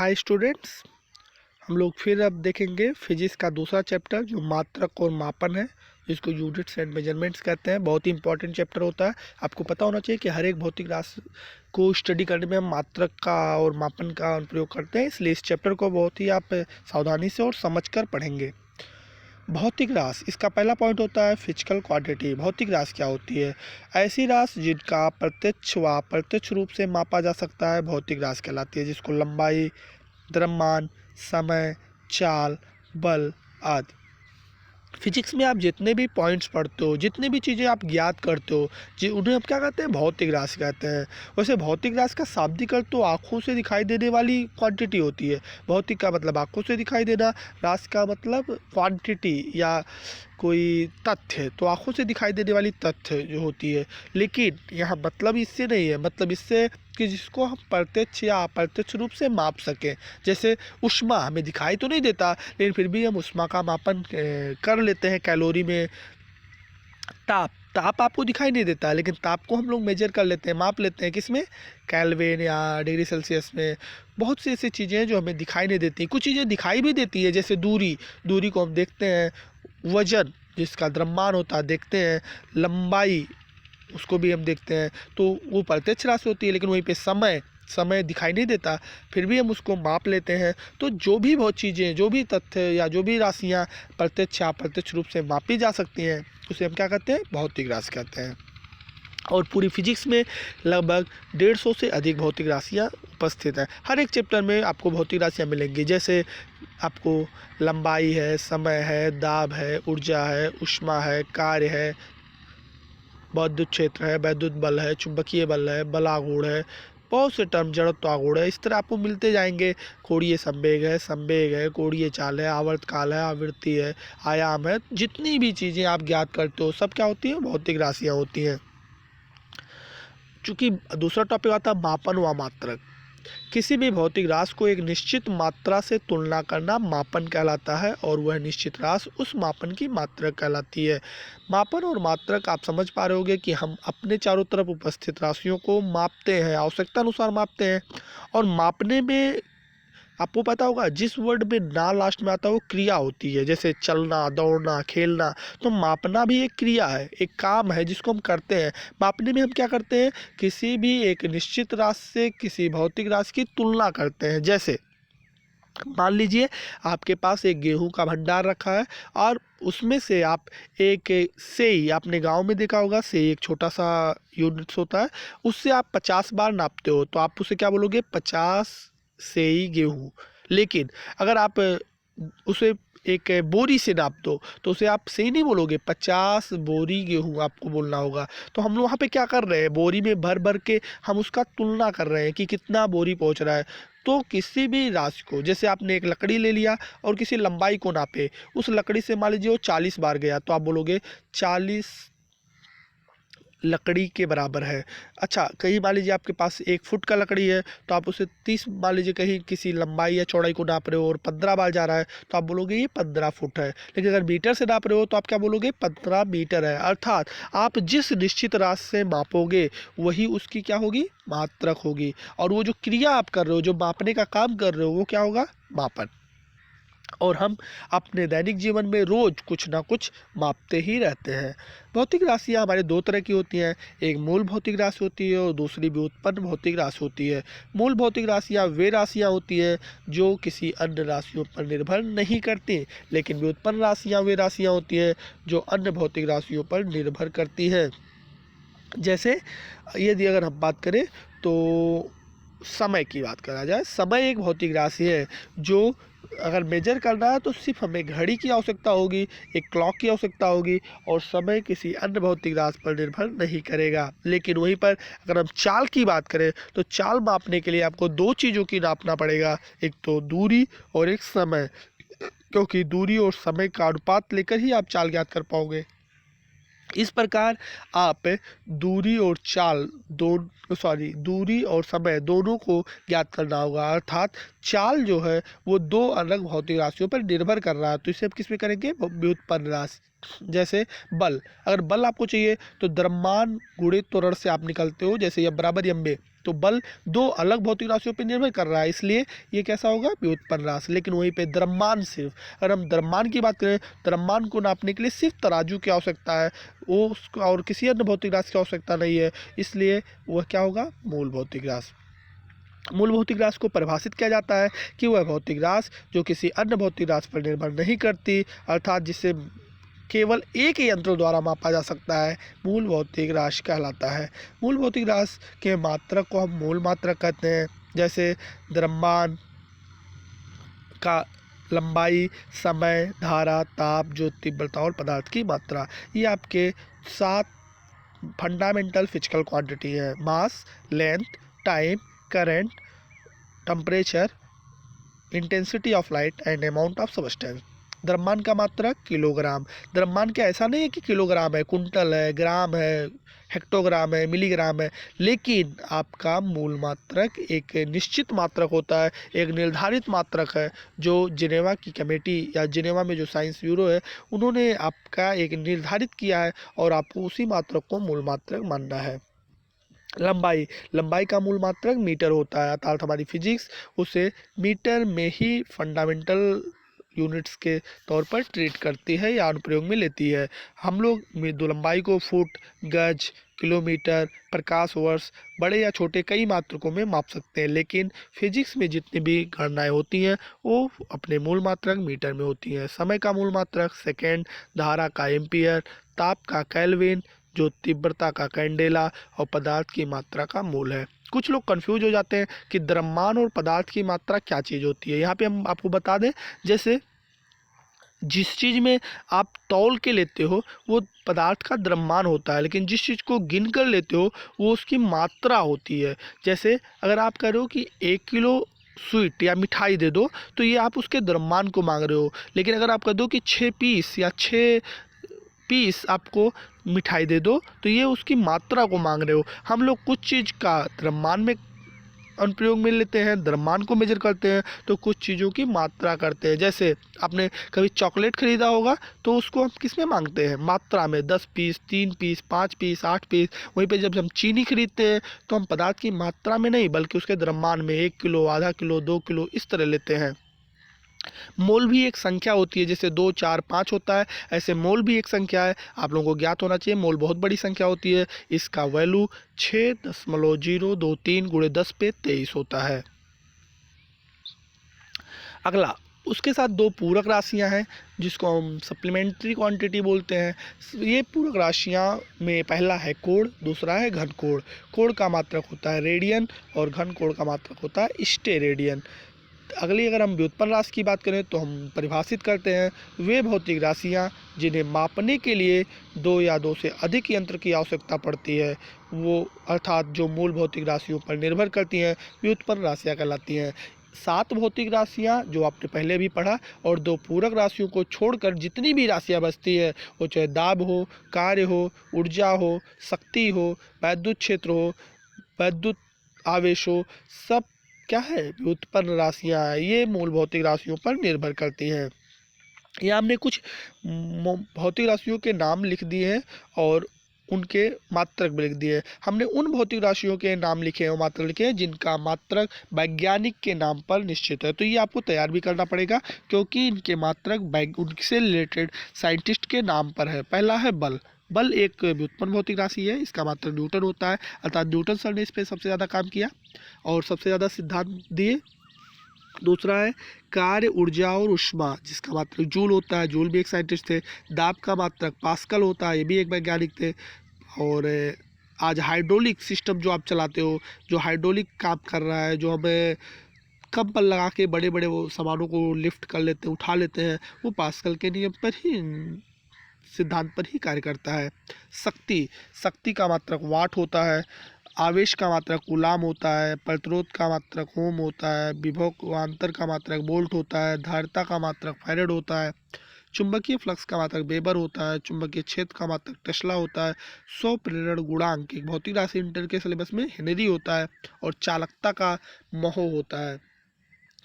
Hi students, हम लोग फिर अब देखेंगे फिजिक्स का दूसरा चैप्टर जो मात्रक और मापन है, जिसको यूनिट्स एंड मेजरमेंट्स कहते हैं। बहुत ही इंपॉर्टेंट चैप्टर होता है। आपको पता होना चाहिए कि हर एक भौतिक राशि को स्टडी करने में हम मात्रक का और मापन का प्रयोग करते हैं, इसलिए इस चैप्टर को बहुत ही आप सावधानी से और समझकर पढ़ेंगे। भौतिक राशि, इसका पहला पॉइंट होता है फिजिकल क्वांटिटी। भौतिक राशि क्या होती है? ऐसी राशि जिनका प्रत्यक्ष व अप्रत्यक्ष रूप से मापा जा सकता है भौतिक राशि कहलाती है, जिसको लंबाई, द्रव्यमान, समय, चाल, बल आदि। फिजिक्स में आप जितने भी पॉइंट्स पढ़ते हो, जितनी भी चीज़ें आप ज्ञात करते हो, जी उन्हें आप क्या कहते हैं? भौतिक राशि कहते हैं। वैसे भौतिक राशि का शाब्दिक अर्थ तो आंखों से दिखाई देने वाली क्वांटिटी होती है। भौतिक का मतलब आंखों से दिखाई देना, राशि का मतलब क्वांटिटी या कोई तथ्य, तो आंखों से दिखाई देने वाली तथ्य जो होती है। लेकिन यहाँ मतलब इससे नहीं है, मतलब इससे कि जिसको हम प्रत्यक्ष या अप्रत्यक्ष रूप से माप सकें। जैसे ऊष्मा हमें दिखाई तो नहीं देता, लेकिन फिर भी हम ऊष्मा का मापन कर लेते हैं कैलोरी में। ताप आपको दिखाई नहीं देता, लेकिन ताप को हम लोग मेजर कर लेते हैं, माप लेते हैं। किसमें? केल्विन या डिग्री सेल्सियस में। बहुत सी ऐसी चीज़ें हैं जो हमें दिखाई नहीं देती। कुछ चीज़ें दिखाई भी देती है, जैसे दूरी को हम देखते हैं। वजन, जिसका द्रव्यमान होता है, देखते हैं। लंबाई, उसको भी हम देखते हैं, तो वो प्रत्यक्ष राशि होती है। लेकिन वहीं पे समय दिखाई नहीं देता, फिर भी हम उसको माप लेते हैं। तो जो भी बहुत चीज़ें, जो भी तथ्य या जो भी राशियाँ प्रत्यक्ष या अप्रत्यक्ष रूप से मापी जा सकती हैं, उसे हम क्या कहते हैं? भौतिक राशि कहते हैं। और पूरी फिजिक्स में लगभग 150 से अधिक भौतिक राशियाँ उपस्थित हैं। हर एक चैप्टर में आपको भौतिक राशियाँ मिलेंगी, जैसे आपको लंबाई है, समय है, दाब है, ऊर्जा है, ऊष्मा है, कार्य है, विद्युत क्षेत्र है, वैद्युत बल है, चुंबकीय बल है, बलागुण है, बहुत से टर्म, जड़त्व आगुण है। इस तरह आपको मिलते जाएंगे। कोणीय संवेग है, कोणीय चाल है, आवर्तकाल है, आवृत्ति है, आयाम है। जितनी भी चीज़ें आप ज्ञात करते हो, सब क्या होती हैं? भौतिक राशियाँ होती हैं। चूँकि दूसरा टॉपिक आता है मापन व मात्रक। किसी भी भौतिक राशि को एक निश्चित मात्रा से तुलना करना मापन कहलाता है, और वह निश्चित राशि उस मापन की मात्रक कहलाती है। मापन और मात्रक आप समझ पा रहे होंगे कि हम अपने चारों तरफ उपस्थित राशियों को मापते हैं, आवश्यकता अनुसार मापते हैं। और मापने में आपको पता होगा, जिस वर्ड में ना लास्ट में आता है वो क्रिया होती है, जैसे चलना, दौड़ना, खेलना। तो मापना भी एक क्रिया है, एक काम है जिसको हम करते हैं। मापने में हम क्या करते हैं? किसी भी एक निश्चित राशि से किसी भौतिक राशि की तुलना करते हैं। जैसे मान लीजिए आपके पास एक गेहूं का भंडार रखा है, और उसमें से आप एक सेई, आपने गांव में देखा होगा, सेई एक छोटा सा यूनिट्स होता है, उससे आप 50 बार नापते हो, तो आप उसे क्या बोलोगे? 50 सेई गेहूं। लेकिन अगर आप उसे एक बोरी से नाप दो, तो उसे आप सही नहीं बोलोगे, 50 बोरी गेहूं आपको बोलना होगा। तो हम लोग वहाँ पे क्या कर रहे हैं? बोरी में भर भर के हम उसका तुलना कर रहे हैं कि कितना बोरी पहुँच रहा है। तो किसी भी राशि को, जैसे आपने एक लकड़ी ले लिया और किसी लंबाई को नापे, उस लकड़ी से मान लीजिए वो 40 बार गया, तो आप बोलोगे 40 लकड़ी के बराबर है। अच्छा, कहीं मान लीजिए आपके पास 1 फुट का लकड़ी है, तो आप उसे 30, मान लीजिए कहीं किसी लंबाई या चौड़ाई को नाप रहे हो और 15 बार जा रहा है, तो आप बोलोगे ये 15 फुट है। लेकिन अगर मीटर से नाप रहे हो, तो आप क्या बोलोगे? 15 मीटर है। अर्थात आप जिस निश्चित राशि से मापोगे, वही उसकी क्या होगी? मात्रक होगी। और वो जो क्रिया आप कर रहे हो, जो मापने का काम कर रहे हो, वो क्या होगा? मापन। और हम अपने दैनिक जीवन में रोज कुछ ना कुछ मापते ही रहते हैं। भौतिक राशियाँ हमारे दो तरह की होती हैं, एक मूल भौतिक राशि होती है और दूसरी व्युत्पन्न भौतिक राशि होती है। मूल भौतिक राशियाँ वे राशियाँ होती हैं जो किसी अन्य राशियों पर निर्भर नहीं करती, लेकिन व्युत्पन्न राशियाँ वे राशियाँ होती हैं जो अन्य भौतिक राशियों पर निर्भर करती हैं। जैसे यदि अगर हम बात करें, तो समय की बात करा जाए, समय एक भौतिक राशि है जो अगर मेजर करना है तो सिर्फ हमें घड़ी की आवश्यकता होगी, एक क्लॉक की आवश्यकता होगी, और समय किसी अन्य भौतिक राशि पर निर्भर नहीं करेगा। लेकिन वहीं पर अगर हम चाल की बात करें, तो चाल मापने के लिए आपको दो चीज़ों की नापना पड़ेगा, एक तो दूरी और एक समय, क्योंकि दूरी और समय का अनुपात लेकर ही आप चाल ज्ञात कर पाओगे। इस प्रकार आप दूरी और दूरी और समय दोनों को ज्ञात करना होगा। अर्थात चाल जो है वो दो अलग भौतिक राशियों पर निर्भर कर रहा है, तो इसे हम किस में करेंगे? व्युत्पन्न राशि। जैसे बल, अगर बल आपको चाहिए तो द्रव्यमान गुणित त्वरण से आप निकलते हो, जैसे F = ma। तो बल दो अलग भौतिक राशियों पर निर्भर कर रहा है, इसलिए ये कैसा होगा, व्युत्पन्न राशि। लेकिन वहीं पे द्रव्यमान, सिर्फ अगर हम द्रव्यमान की बात करें, द्रव्यमान को नापने के लिए सिर्फ तराजू की आवश्यकता है, वो और किसी अन्य भौतिक राशि की आवश्यकता नहीं है, इसलिए वह क्या होगा, मूल भौतिक राशि। मूल भौतिक राशि को परिभाषित किया जाता है कि वह भौतिक राशि जो किसी अन्य भौतिक राशि पर निर्भर नहीं करती, अर्थात जिसे केवल एक ही यंत्र द्वारा मापा जा सकता है, मूल भौतिक राशि कहलाता है। मूल भौतिक राशि के मात्रक को हम मूल मात्रक कहते हैं, जैसे द्रव्यमान का लंबाई, समय, धारा, ताप, ज्योति, तीव्रता और पदार्थ की मात्रा, ये आपके 7 फंडामेंटल फिजिकल क्वांटिटी है। Mass, length, time, current, temperature, intensity of light and amount of substance. द्रव्यमान का मात्रक किलोग्राम। द्रव्यमान क्या ऐसा नहीं है कि किलोग्राम है, कुंटल है, ग्राम है, हेक्टोग्राम है, मिलीग्राम है, लेकिन आपका मूल मात्रक एक निश्चित मात्रक होता है, एक निर्धारित मात्रक है, जो जिनेवा की कमेटी या जिनेवा में जो साइंस ब्यूरो है, उन्होंने आपका एक निर्धारित किया है और आपको उसी मात्रक को मूल मात्रक मानना है। लंबाई, लंबाई का मूल मात्रक मीटर होता है, अर्थात हमारी फिजिक्स उसे मीटर में ही फंडामेंटल यूनिट्स के तौर पर ट्रीट करती है या अनुप्रयोग में लेती है। हम लोग लंबाई को फुट, गज, किलोमीटर, प्रकाश वर्ष, बड़े या छोटे कई मात्रकों में माप सकते हैं, लेकिन फिजिक्स में जितनी भी गणनाएं होती हैं वो अपने मूल मात्रक मीटर में होती हैं। समय का मूल मात्रक सेकेंड, धारा का एम्पियर, ताप का केल्विन, जो तीव्रता का कैंडेला और पदार्थ की मात्रा का मोल है। कुछ लोग कंफ्यूज हो जाते हैं कि द्रव्यमान और पदार्थ की मात्रा क्या चीज़ होती है। यहाँ पे हम आपको बता दें, जैसे जिस चीज़ में आप तौल के लेते हो वो पदार्थ का द्रव्यमान होता है, लेकिन जिस चीज़ को गिन कर लेते हो वो उसकी मात्रा होती है। जैसे अगर आप कह रहे हो कि 1 किलो स्वीट या मिठाई दे दो, तो ये आप उसके द्रव्यमान को मांग रहे हो। लेकिन अगर आप कह दो कि 6 पीस या 6 पीस आपको मिठाई दे दो, तो ये उसकी मात्रा को मांग रहे हो। हम लोग कुछ चीज़ का द्रव्यमान में अनुप्रयोग में लेते हैं, द्रव्यमान को मेजर करते हैं, तो कुछ चीज़ों की मात्रा करते हैं। जैसे आपने कभी चॉकलेट खरीदा होगा, तो उसको हम किस में मांगते हैं, मात्रा में, 10 पीस, 3 पीस, 5 पीस, 8 पीस। वहीं पे जब हम चीनी खरीदते हैं तो हम पदार्थ की मात्रा में नहीं, बल्कि उसके द्रव्यमान में 1 किलो, आधा किलो, 2 किलो, इस तरह लेते हैं। मोल भी एक संख्या होती है, जैसे 2, 4, 5 होता है, ऐसे मोल भी एक संख्या है। आप लोगों को ज्ञात होना चाहिए, मोल बहुत बड़ी संख्या होती है। इसका वैल्यू 6.023 गुणे 10 पे 23 होता है। अगला, उसके साथ दो पूरक राशियां हैं जिसको हम सप्लीमेंट्री क्वांटिटी बोलते हैं। ये पूरक राशियां में पहला है कोण, दूसरा है घन कोण। कोण का मात्रक होता है रेडियन और घन कोण का मात्रक होता है स्टेरेडियन। अगली अगर हम व्युत्पन्न राशि की बात करें तो हम परिभाषित करते हैं वे भौतिक राशियाँ जिन्हें मापने के लिए 2 या 2 से अधिक यंत्र की आवश्यकता पड़ती है, वो अर्थात जो मूल भौतिक राशियों पर निर्भर करती हैं, व्युत्पन्न राशियाँ कहलाती हैं। 7 भौतिक राशियाँ जो आपने पहले भी पढ़ा, और 2 पूरक राशियों को छोड़कर जितनी भी राशियाँ बचती है, वो चाहे दाब हो, कार्य हो, ऊर्जा हो, शक्ति हो, वैद्युत क्षेत्र हो, वैद्युत आवेश हो, सब क्या है, व्युत्पन्न राशियाँ हैं। ये मूल भौतिक राशियों पर निर्भर करती हैं। यहाँ हमने कुछ भौतिक राशियों के नाम लिख दिए हैं और उनके मात्रक भी लिख दिए हैं। हमने उन भौतिक राशियों के नाम लिखे हैं और मात्रक लिखे हैं जिनका मात्रक वैज्ञानिक के नाम पर निश्चित है। तो ये आपको तैयार भी करना पड़ेगा, क्योंकि इनके मात्रक उनसे रिलेटेड साइंटिस्ट के नाम पर है। पहला है बल। बल एक व्युत्पन्न भौतिक राशि है, इसका मात्रक न्यूटन होता है, अर्थात न्यूटन सर ने इस पर सबसे ज़्यादा काम किया और सबसे ज़्यादा सिद्धांत दिए। दूसरा है कार्य, ऊर्जा और ऊष्मा, जिसका मात्रक जूल होता है, जूल भी एक साइंटिस्ट थे। दाब का मात्रक पास्कल होता है, ये भी एक वैज्ञानिक थे। और आज हाइड्रोलिक सिस्टम जो आप चलाते हो, जो हाइड्रोलिक काम कर रहा है, जो हमें कम बल लगा के बड़े बड़े वो सामानों को लिफ्ट कर लेते हैं, उठा लेते हैं, वो पास्कल के नियम पर ही, सिद्धांत पर ही कार्य करता है। शक्ति, शक्ति का मात्रक वाट होता है। आवेश का मात्रक कूलाम होता है। प्रतिरोध का मात्रक ओम होता है। विभवांतर का मात्रक वोल्ट होता है। धारिता का मात्रक फैराड होता है। चुंबकीय फ्लक्स का मात्रक वेबर होता है। चुंबकीय क्षेत्र का मात्रक टेस्ला होता है। स्व प्रेरण गुणांक एक भौतिक राशि इंटर के सिलेबस में हेनरी होता है। और चालकता का महो होता है।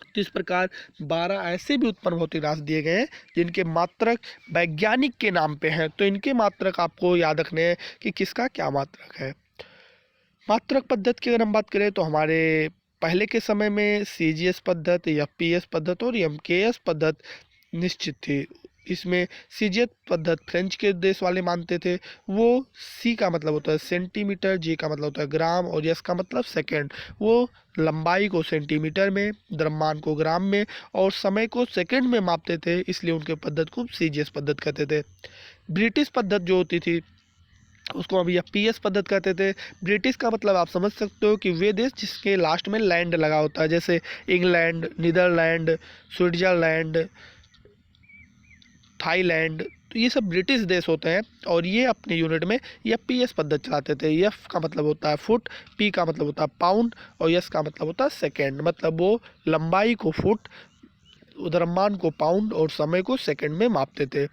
तो इस प्रकार 12 ऐसे भी उत्पन्न भौतिक राशि दिए गए हैं जिनके मात्रक वैज्ञानिक के नाम पे हैं। तो इनके मात्रक आपको याद रखने हैं कि किसका क्या मात्रक है। मात्रक पद्धति की अगर हम बात करें तो हमारे पहले के समय में सीजीएस पद्धति, एफपीएस पद्धति और एमकेएस पद्धति निश्चित थी। इसमें सीजीएस पद्धति फ्रेंच के देश वाले मानते थे। वो सी का मतलब होता है सेंटीमीटर, जी का मतलब होता है ग्राम और एस का मतलब सेकंड। वो लंबाई को सेंटीमीटर में, द्रव्यमान को ग्राम में और समय को सेकंड में मापते थे, इसलिए उनके पद्धति को सीजीएस पद्धति कहते थे। ब्रिटिश पद्धति जो होती थी उसको हम एफपीएस पद्धति कहते थे। ब्रिटिश का मतलब आप समझ सकते हो कि वे देश जिसके लास्ट में लैंड लगा होता है, जैसे इंग्लैंड, नीदरलैंड, स्विट्जरलैंड, थाईलैंड, तो ये सब ब्रिटिश देश होते हैं और ये अपने यूनिट में एफपीएस पद्धति चलाते थे। एफ का मतलब होता है फुट, पी का मतलब होता है पाउंड और एस का मतलब होता है सेकेंड। मतलब वो लंबाई को फुट, द्रव्यमान को पाउंड और समय को सेकंड में मापते थे।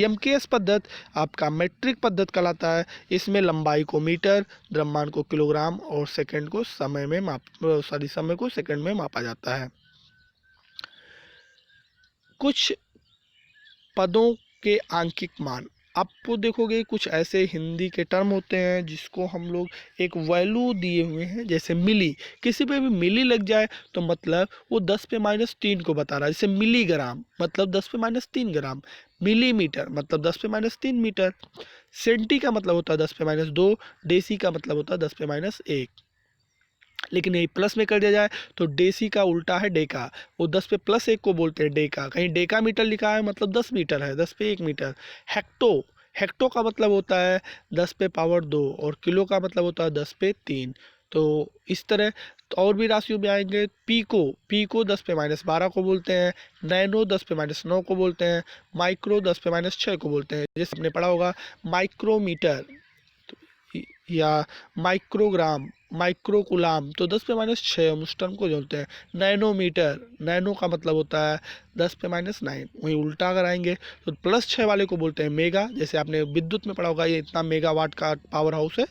एमकेएस पद्धति आपका मेट्रिक पद्धति कहलाता है। इसमें लंबाई को मीटर, द्रव्यमान को किलोग्राम और सेकंड को समय को सेकंड में मापा जाता है। कुछ पदों के आंकिक मान, आपको देखोगे कुछ ऐसे हिंदी के टर्म होते हैं जिसको हम लोग एक वैल्यू दिए हुए हैं, जैसे मिली। किसी पे भी मिली लग जाए तो मतलब वो 10 पे -3 को बता रहा है। जैसे मिलीग्राम मतलब 10 पे -3 ग्राम, मिलीमीटर मतलब 10 पे -3 मीटर, सेंटी का मतलब होता है 10 पे -2, डेसी का मतलब होता है 10 पे -1। लेकिन यही प्लस में कर दिया जाए तो डेसी का उल्टा है डेका। वो 10 पे +1 को बोलते हैं डेका। कहीं डेका मीटर लिखा है मतलब 10 मीटर है, 10 पे 1 मीटर। हेक्टो, हेक्टो का मतलब होता है 10 पे पावर 2 और किलो का मतलब होता है 10 पे 3। तो इस तरह तो और भी राशियों में आएंगे। पीको, पीको 10 पे -12 को बोलते हैं। नैनो 10 पे -9 को बोलते हैं। माइक्रो 10 पे -6 को बोलते हैं। जैसे आपने पढ़ा होगा माइक्रोमीटर या माइक्रोग्राम, माइक्रोकुलाम, तो 10 पे -6 हम उस टर्म को जोड़ते हैं। नैनोमीटर, नैनो का मतलब होता है 10 पे -9। वहीं उल्टा अगर आएंगे तो +6 वाले को बोलते हैं मेगा। जैसे आपने विद्युत में पढ़ा होगा ये इतना मेगावाट का पावर हाउस है।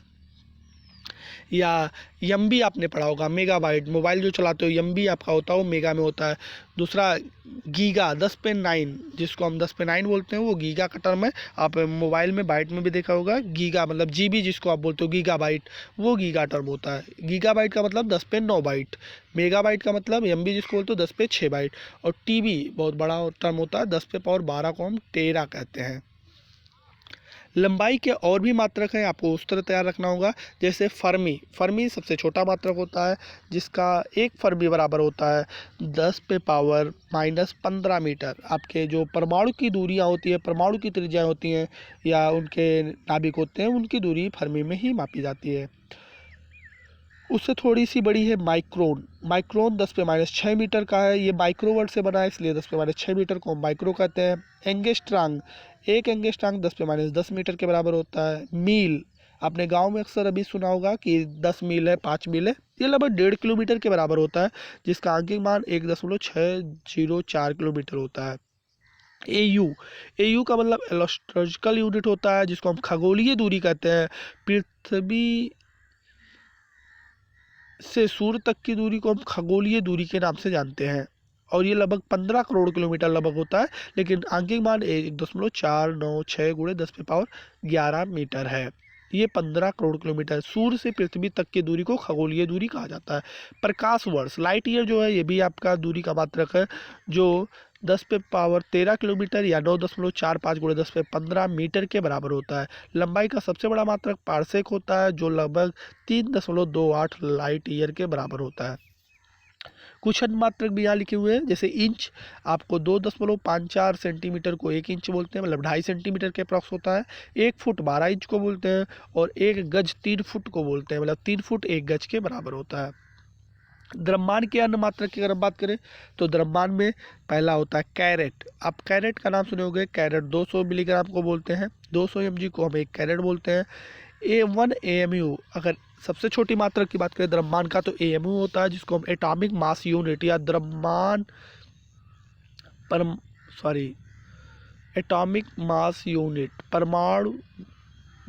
या एमबी आपने पढ़ा होगा मेगाबाइट, मोबाइल जो चलाते हो एमबी आपका होता है वो मेगा में होता है। दूसरा गीगा 10 पे 9, जिसको हम 10 पे 9 बोलते हैं वो गीगा का टर्म है। आप मोबाइल में बाइट में भी देखा होगा, गीगा मतलब जीबी जिसको आप बोलते हो गीगाबाइट, वो गीगा टर्म होता है। गीगाबाइट का मतलब 10 पे 9 बाइट। मेगाबाइट का मतलब एमबी जिसको बोलते हो 10 पे 6 बाइट। और टीबी बहुत बड़ा टर्म होता है, 10 पे पावर 12 को हम टेरा कहते हैं। लंबाई के और भी मात्रक हैं, आपको उस तरह तैयार रखना होगा। जैसे फर्मी, फर्मी सबसे छोटा मात्रक होता है जिसका एक फर्मी बराबर होता है 10 पे पावर -15 मीटर। आपके जो परमाणु की दूरियां होती है, परमाणु की त्रिज्याएं होती हैं या उनके नाभिक होते हैं, उनकी दूरी फर्मी में ही मापी जाती है। उससे थोड़ी सी बड़ी है माइक्रोन। माइक्रोन 10 पे -6 मीटर का है। ये माइक्रो वर्ड से बना है इसलिए 10 पे -6 मीटर को हम माइक्रो कहते हैं। एंगस्ट्रांग, एक एंगस्ट्रांग 10 पे -10 मीटर के बराबर होता है। मील, आपने गांव में अक्सर अभी सुना होगा कि 10 मील है, 5 मील है। ये लगभग 1.5 किलोमीटर के बराबर होता है, जिसका आंकिक मान 1.604 किलोमीटर होता है। एयू, एयू का मतलब एस्ट्रोलॉजिकल यूनिट होता है, जिसको हम खगोलीय दूरी कहते हैं। पृथ्वी से सूर्य तक की दूरी को हम खगोलीय दूरी के नाम से जानते हैं और ये लगभग 15 करोड़ किलोमीटर लगभग होता है। लेकिन आंकिक मान 1.496 गुणे 10 पे पावर 11 मीटर है। ये 15 करोड़ किलोमीटर, सूर्य से पृथ्वी तक की दूरी को खगोलीय दूरी कहा जाता है। प्रकाश वर्ष, लाइट ईयर जो है ये भी आपका दूरी का मात्रक है, जो 10 पे पावर 13 किलोमीटर या 9.45 गुणे 10 पे 15 मीटर के बराबर होता है। लंबाई का सबसे बड़ा मात्रक पारसेक होता है, जो लगभग 3.28 लाइट ईयर के बराबर होता है। कुछ अन्य मात्रक भी यहाँ लिखे हुए हैं, जैसे इंच, आपको 2.54 सेंटीमीटर को 1 इंच बोलते हैं, मतलब 2.5 सेंटीमीटर के अप्रॉक्स होता है। 1 फुट 12 इंच को बोलते हैं और 1 गज 3 फुट को बोलते हैं, मतलब 3 फुट 1 गज के बराबर होता है। द्रव्यमान के अन्य मात्रक की अगर हम बात करें तो द्रव्यमान में पहला होता है कैरेट। आप कैरेट का नाम सुने होंगे, कैरेट 200 मिलीग्राम को बोलते हैं। 200 mg को हम 1 कैरेट बोलते हैं। A1 AMU, अगर सबसे छोटी मात्रा की बात करें द्रव्यमान का तो AMU होता है, जिसको हम एटॉमिक मास यूनिट या द्रव्यमान एटॉमिक मास यूनिट, परमाणु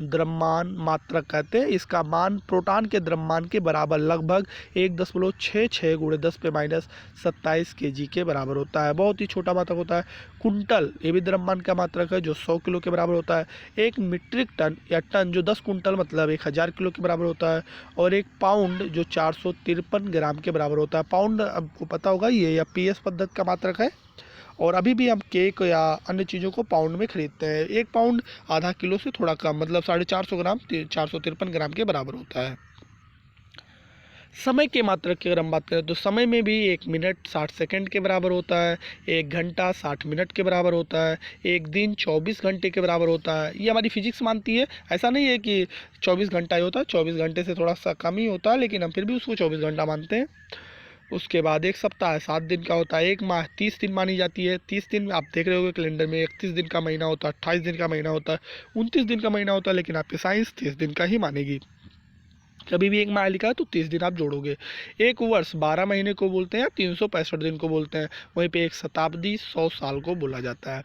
द्रव्यमान मात्रक कहते हैं। इसका मान प्रोटॉन के द्रव्यमान के बराबर लगभग 1.66 गुणे 10⁻27 kg के बराबर होता है। बहुत ही छोटा मात्रक होता है। कुंटल ये भी द्रव्यमान का मात्रक है जो 100 किलो के बराबर होता है। एक मीट्रिक टन या टन जो 10 कुंटल मतलब 1000 किलो के बराबर होता है। और एक पाउंड जो 453 ग्राम के बराबर होता है। पाउंड आपको पता होगा ये या PS पद्धति का मात्रक है। और अभी भी हम केक या अन्य चीज़ों को पाउंड में खरीदते हैं। एक पाउंड आधा किलो से थोड़ा कम मतलब 450 ग्राम 453 ग्राम के बराबर होता है। समय के मात्रक की अगर हम बात करें तो समय में भी 1 मिनट 60 सेकंड के बराबर होता है। 1 घंटा 60 मिनट के बराबर होता है। एक दिन 24 घंटे के बराबर होता है। ये हमारी फिजिक्स मानती है। ऐसा नहीं है कि 24 घंटा ही होता है, 24 घंटे से थोड़ा सा कम ही होता है, लेकिन हम फिर भी उसको 24 घंटा मानते हैं। उसके बाद एक सप्ताह 7 दिन का होता है। एक माह 30 दिन मानी जाती है। 30 दिन आप देख रहे होगे कैलेंडर में 31 दिन का महीना होता है, 28 दिन का महीना होता है, 29 दिन का महीना होता है, लेकिन आपकी साइंस 30 दिन का ही मानेगी। कभी भी एक माह लिखा है तो 30 दिन आप जोड़ोगे। एक वर्ष 12 महीने को बोलते हैं, 365 दिन को बोलते हैं। वहीं पे एक शताब्दी 100 साल को बोला जाता है।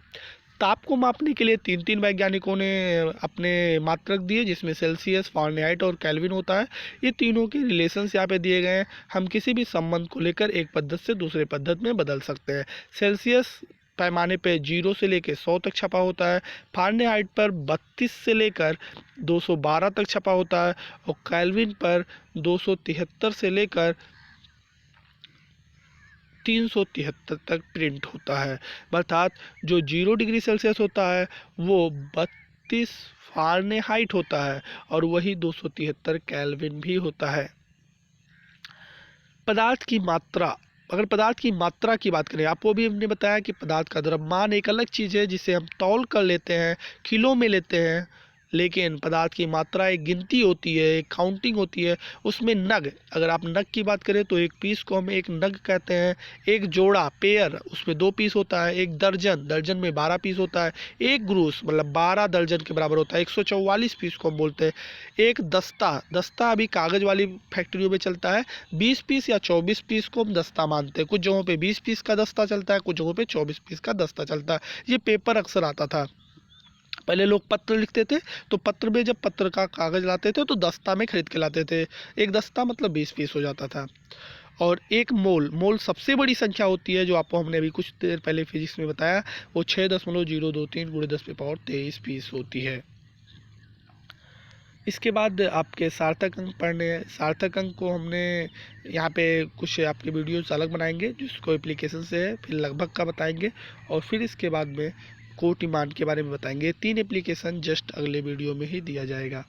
ताप को मापने के लिए तीन वैज्ञानिकों ने अपने मात्रक दिए, जिसमें सेल्सियस, फ़ारेनहाइट और केल्विन होता है। ये तीनों के रिलेशंस यहाँ पे दिए गए हैं। हम किसी भी संबंध को लेकर एक पद्धति से दूसरे पद्धति में बदल सकते हैं। सेल्सियस पैमाने पे 0 से लेकर 100 तक छपा होता है। फ़ारेनहाइट पर 32 से लेकर 212 तक छपा होता है। और केल्विन पर 273 से लेकर 373 तक प्रिंट होता है। अर्थात जो 0 डिग्री सेल्सियस होता है वो 32 फ़ारेनहाइट होता है और वही 273 केल्विन भी होता है। पदार्थ की मात्रा, अगर पदार्थ की मात्रा की बात करें, आपको भी हमने बताया कि पदार्थ का द्रव्यमान एक अलग चीज़ है जिसे हम तौल कर लेते हैं, किलो में लेते हैं, लेकिन पदार्थ की मात्रा एक गिनती होती है, एक काउंटिंग होती है। उसमें नग, अगर आप नग की बात करें तो एक पीस को हम एक नग कहते हैं। एक जोड़ा पेयर उसमें 2 पीस होता है। एक दर्जन, दर्जन में 12 पीस होता है। एक ग्रूस मतलब 12 दर्जन के बराबर होता है, 144 पीस को हम बोलते हैं। एक दस्ता, दस्ता अभी कागज़ वाली फैक्ट्रियों में चलता है। 20 पीस या 24 पीस को हम दस्ता मानते हैं। कुछ जगहों पे 20 पीस का दस्ता चलता है, कुछ जगहों पे 24 पीस का दस्ता चलता है। ये पेपर अक्सर आता था। पहले लोग पत्र लिखते थे तो पत्र में जब पत्र का कागज़ लाते थे तो दस्ता में खरीद के लाते थे। एक दस्ता मतलब 20 पीस हो जाता था। और एक मोल, मोल सबसे बड़ी संख्या होती है जो आपको हमने अभी कुछ देर पहले फिजिक्स में बताया। वो 6.023 × 10⁻23 पीस होती है। इसके बाद आपके सार्थक अंक पढ़ने हैं। सार्थक अंक को हमने यहाँ पे कुछ आपके वीडियोस अलग बनाएंगे जिसको एप्लीकेशन से है, फिर लगभग का बताएंगे और फिर इसके बाद में कोटि मान के बारे में बताएंगे। 3 एप्लीकेशन जस्ट अगले वीडियो में ही दिया जाएगा।